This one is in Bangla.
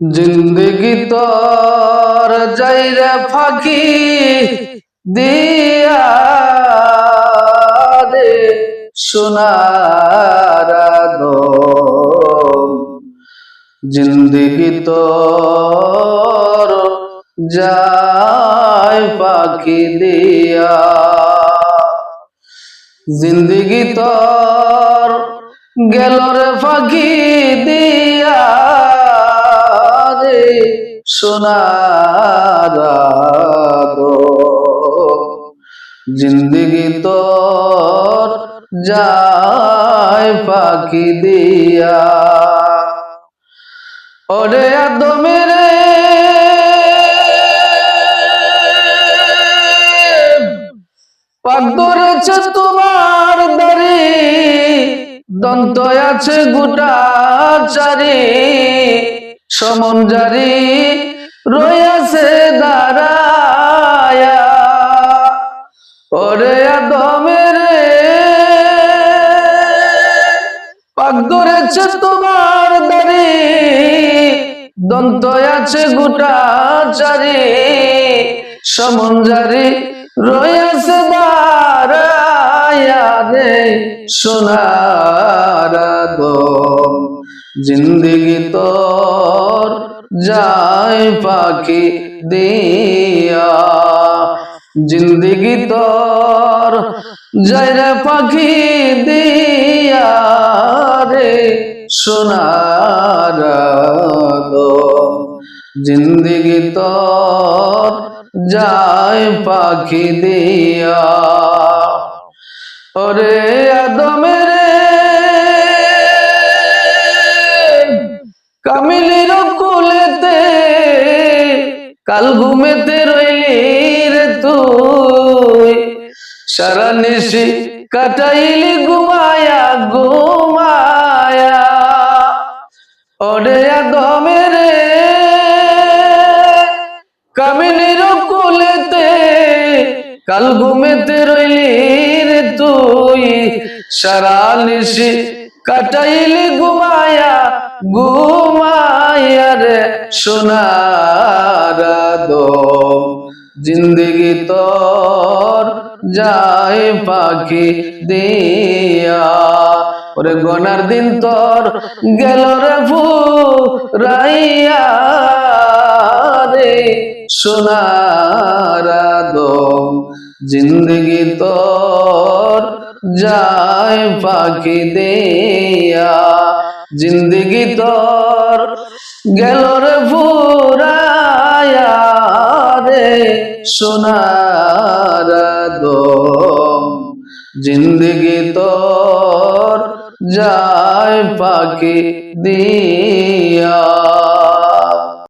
जिंदगी तोर जाइरे फाकी दिया रे सोनारा दो जिंदगी तोर जाय फाकी दिया जिंदगी तोर गेल रे फाकी दिया सोनारा दो जिंदगी तोर जाय फाकी दिया ओरे आदमेरे পাক ধরেছে তোমার দাড়ি দন্ত আছে গোটা চারি সমন জারি রয়েছে দাঁড়ায়া ওরে আদমের পাক ধরেছে তোমার দাড়ি দন্ত আছে গোটা চারি সমন জারি রয়েছে দাঁড়ায়া রে সোনারা দো जिंदगी तोर जाय फाकी दिया जिंदगी तोर जाय रे फाकी दिया रे सोनारा दो जिंदगी तोर जाय फाकी दिया ओरे आदमेर কামিলির কোলেতে কাল ঘুমেতে রইলি রে তুই সারা নিশি কাটাইলি ঘুমায়া ঘুমায়া ওরে আদমের কামিলির কোলেতে কাল ঘুমেতে রইলি রে তুই সারা নিশি কাটাইলি ঘুমায়া ঘুমায়া রে সোনারা দো जिंदगी तोर जाय फाकी दिया ओरे गनार दिन तोर गेल रे ফুরাইয়া রে সোনারা দো जिंदगी तोर जाय फाकी दिया जिंदगी तोर गेल रे ফুরাইয়া রে সোনারা দো जिंदगी तोर जाय फाकी दिया।